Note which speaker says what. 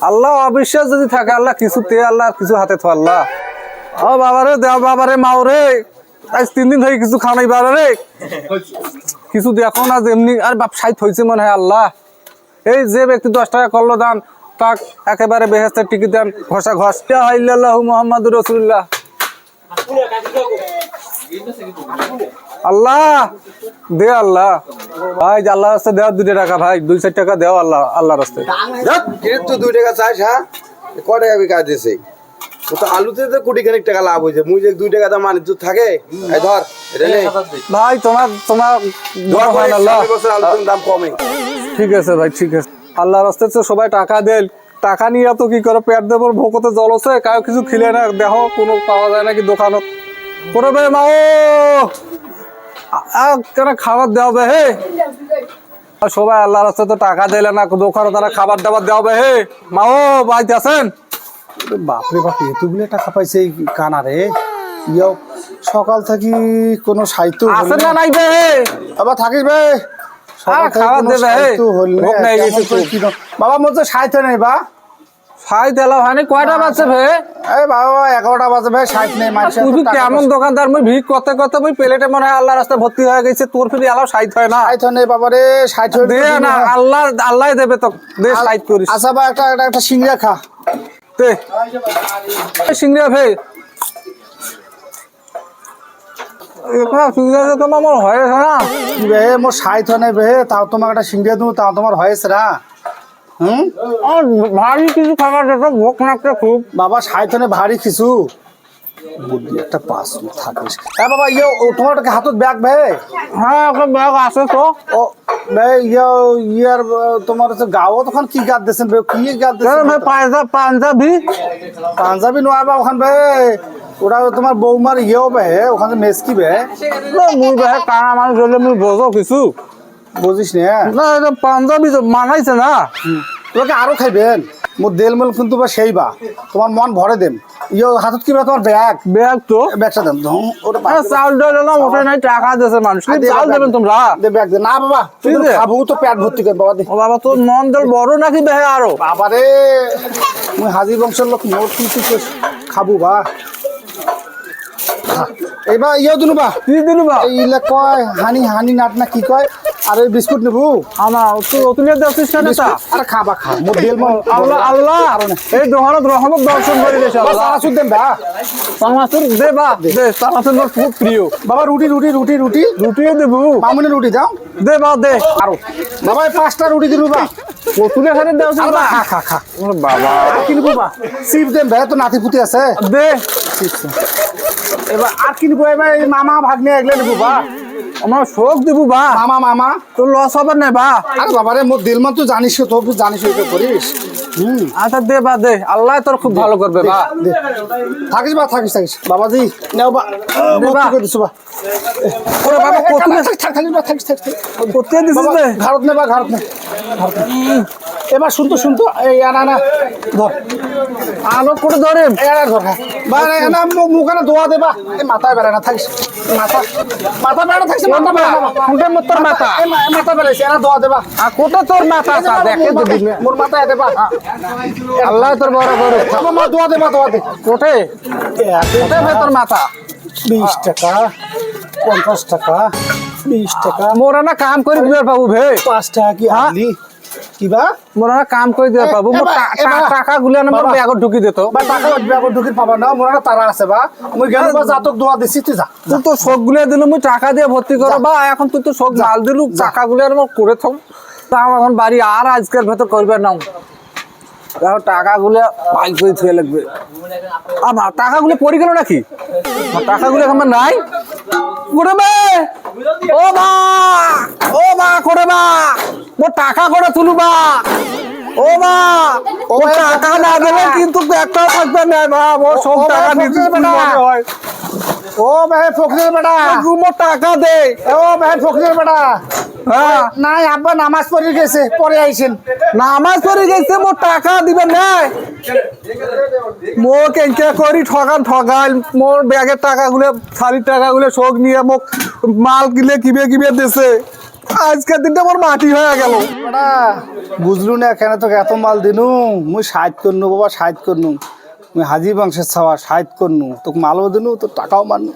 Speaker 1: আল্লাহ অবিশ্বাস যদি থাকে আল্লাহ কিছুতে আল্লাহ কিছু হাতে থো আল্লাহ। ও বাবারে দেও বাবারে মাও রে, আজ 3 দিন ধরে কিছু খাওয়াই বাবারে, কিছু দেখো না যেমনি আর বাপ সাইত হয়েছে মনে হয় আল্লাহ। এই যে ব্যক্তি 10 টাকা করলো দান তাক একেবারে বেহেস্তের টিকিট দেন ঘষা ঘষ। ইল্লাল্লাহু মুহাম্মাদুর রাসূলুল্লাহ। আল্লাহ দে আল্লাহ ভাই, আল্লাহ রাস্তায় দেওয়ার 2 টাকা ভাই, 2-4 টাকা দেও আল্লাহ, আল্লাহ রাস্তায়।
Speaker 2: তো 2 টাকা চাইছ, হ্যাঁ ক টাকা বিকা দিছে তো আলুতে তো কোটি খানিক টাকা লাভ হয়েছে। মুই যে 2 টাকা দাম আনি তো থাকে, এই ধর এটা নেই
Speaker 1: ভাই, তোমার দোয়া হয় আল্লাহ,
Speaker 2: বছর আলুর দাম কমে।
Speaker 1: ঠিক আছে ভাই, ঠিক আছে। আল্লাহ রাস্তায় তো সবাই টাকা দেন, টাকা নিয়ে তো কি করে পেট দেবো, ভোকতে জল আছে, কাউ কিছু খিলে না, দেখো কোনো পাওয়া যায় নাকি দোকানত করে বে মাও কেন খাবার দেওয়া বে হে, সবাই আল্লাহ রাস্তায় তো টাকা দিলে না, দোকানে তারা খাবার দাবার দেওয়া বে হে। মাও বাড়িতে আছেন?
Speaker 3: বাপরে বাপ, এতগুলো টাকা পাইছে এই কানারে। ইয়ো সকাল থাকি কোনো সাহিত্য
Speaker 1: আছেন না নাই বে হে?
Speaker 3: আবার থাকিস বে,
Speaker 1: খাবার দেবে হে, ভোক নাই গেছে
Speaker 3: বাবা। মোর তো সাহিত্য নেই বা
Speaker 1: খাই দিলা হয়নি। কয়টা বাজছে ভে?
Speaker 3: এই বাবা 11টা বাজে ভাই, সাহিত্য নেই।
Speaker 1: তুই কেমন দোকানদার, মুই ভিড় করতে করতে মুই প্লেটে মনে হয় আল্লাহ রাস্তায় ভর্তি হয়ে গেছে, তোর ফিরে আলাও সাইড হয় না।
Speaker 3: সাহিত্য নেই বাবা রে, সাহিত্য
Speaker 1: দে না, আল্লাহ আল্লাহ দেবে তো, দে সাইড করিস।
Speaker 3: আচ্ছা বা একটা সিংড়া খা
Speaker 1: দে সিংড়া ভে, তোমার মনে হয়েছে না
Speaker 3: বে, মোর সাহিত্য নেই বে, তাও তোমাকে একটা সিংড়া দেবো, তাও তোমার হয়েছে না।
Speaker 1: ভারী কিছু খাবার যেত, ভোক লাগছে খুব।
Speaker 3: বাবা সাহিত্য নেই ভারী কিছু, বুদ্ধি একটা পাস থাকিস। হ্যাঁ বাবা, ইয়ে তোমার হাতত ব্যাগ বে?
Speaker 1: হ্যাঁ একটা ব্যাগ আছে তো।
Speaker 3: ও বে, ইয়ার তোমার হচ্ছে গাঁও তখন কি গাদ দিয়েছেন বে, কি গাদ দিয়েছেন?
Speaker 1: পাঞ্জাবি
Speaker 3: পাঞ্জাবি নয় বা ওখান বে, ওটা তোমার বৌমার ইয়েও বে, ওখানে মেসকি বে।
Speaker 1: মুই বে কানা মানুষ হলে মুই বোঝো কিছু
Speaker 3: বুঝিস না?
Speaker 1: না পাঞ্জাবি মানাইছে না।
Speaker 3: তোমাকে আরো খাইবেন, মোর দেলমেল কিন্তু বা সেই বা তোমার মন ভরে দেন। ইয়ে হাতত কি বে তোমার ব্যাগ?
Speaker 1: ব্যাগ তো
Speaker 3: ব্যাগটা দেন।
Speaker 1: চাউল ডাল এলাম, ওটা নাই টাকা দিয়েছে মানুষ, চাউল দেবেন তোমরা?
Speaker 3: ব্যাগ দেন না বাবা, তুমি খাবো তো পেট ভর্তি করে বাবা।
Speaker 1: ও বাবা, তোর মন দল বড় নাকি বে আরো?
Speaker 3: বাবা রে, মুই হাজির বংশের লোক, মোর কিন্তু খাবো বা। এইবার ইয়েও দিনু বা,
Speaker 1: কি দিনু বা?
Speaker 3: এইলা কয় হানি নাট না কি কয়, আর ওই বিস্কুট নেবো।
Speaker 1: আমার তুই অতুলিয়া দেখিস না তা?
Speaker 3: আরে খাবা খা, মোর দেলমল
Speaker 1: আল্লাহ আল্লাহ এই দোকানত রহমত দর্শন করে দিয়েছে আল্লাহ।
Speaker 3: সারাসুদ দেন বা,
Speaker 1: সামাসুর দে বা, দে সামাসুর মোর খুব প্রিয়।
Speaker 3: বাবা রুটি
Speaker 1: রুটিও দেবো,
Speaker 3: মামুনি রুটি দাও।
Speaker 1: দে বা দে।
Speaker 3: আরো বাবা 5টা রুটি দিলু বা।
Speaker 1: অতুলিয়া খানে দেওয়া
Speaker 3: আরে খা খা খা
Speaker 1: বাবা,
Speaker 3: আর কি নিবো বা? চিপ দেন ভাই, তো নাতি পুতি আছে।
Speaker 1: দে
Speaker 3: এবার আর কি নিবো? এবার এই মামা ভাগ্নে এগুলো নিবো বা।
Speaker 1: আমার শোক দেবো বা।
Speaker 3: মামা
Speaker 1: তোর লস হবে না বা?
Speaker 3: আরে বাবা রে, মোর দিলমান তো জানিস, তো জানিস এটা করিস।
Speaker 1: আচ্ছা দে বা দে, আল্লাহ তোর খুব ভালো করবে বা।
Speaker 3: থাকিস বা, থাকিস বাবাজি, নেও বা, করে দিছো বা।
Speaker 1: ওরে বাবা, কতুলে
Speaker 3: থাকিস বা, থাকিস।
Speaker 1: করতে দিছিস বে?
Speaker 3: ঘাড়ত নে বা, ঘাড়ত নে। এবার শুনতো এই আনা ধর,
Speaker 1: আলো করে ধরে
Speaker 3: ধর বা, না মুখানে দোয়া দে বা। এই মাথায় বেড়ে না থাকিস, মাথা বেড়া থাকছে, মাথা বেড়া না
Speaker 1: কোনটার মত তোর মাথা?
Speaker 3: মাথা বেড়াইছে, এরা দোয়া দে বা।
Speaker 1: আর কোটা তোর মাথা আছে দেখে দিবি না।
Speaker 3: মোর মাথায় দে বা।
Speaker 1: আল্লাহ তোর বড় করে।
Speaker 3: মা দোয়া দে বা, দোয়া দে।
Speaker 1: কোটে কোটে ভাই তোর মাথা?
Speaker 3: 20 টাকা, 50 টাকা, 20 টাকা।
Speaker 1: মোরা না কাম করে দিবার পাবো ভে।
Speaker 3: 5 টাকা কি আনলি কিবা?
Speaker 1: মোরা না কাম করে দিবার পাবো, মোর টাকা গুলা না মোর ব্যাগত ঢুকি দিত।
Speaker 3: বা টাকা ব্যাগত ঢুকি পাবা না, মোর না তারা আছে বা। মুই গেল বা, জাতক দোয়া দিছি, তুই যা।
Speaker 1: তুই তো শোক গুলা দিলু, মুই টাকা দিয়ে ভর্তি করো বা, এখন তুই তো শোক মাল দিলু, টাকা গুলা মোর করে থাম। তা এখন বাড়ি আর আজকের ভেতর করবে না, এখন টাকা গুলা বাইক করে থুয়ে লাগবে। আমার টাকা গুলো পড়ে গেল নাকি? টাকা গুলো আমার নাই। করে বে ও মা করে বা, মোর টাকা করে তুলু বা। ও মা, ও টাকা না দিলে কিন্তু একটাও থাকবে না বা। মোর সব টাকা নিতে হয়।
Speaker 3: ও ভাই ফকিরের বেটা,
Speaker 1: মোর টাকা দে।
Speaker 3: ও ভাই ফকিরের বেটা।
Speaker 1: হ্যাঁ
Speaker 3: নাই আব্বা নামাজ পড়ে গেছে, পরে আইছেন।
Speaker 1: নামাজ পড়ে গেছে, মোর টাকা দিবেন না। মোক এনকে করি ঠগাই, মোর ব্যাগের টাকা গুলো, শাড়ির টাকা গুলো শোক নিয়ে মোক মাল কিলে কিবে দিছে। আজকের দিনটা আমার মাটি হয়ে গেল।
Speaker 3: বেটা বুঝলু না কেন তোকে এত মাল দিনু, মুই সাহায্য করনু বাবা, সাহায্য করনু। মুই হাজি বংশের ছাওয়া, সাহায্য করনু, তোকে মালও দিনু, তোর টাকাও মানু।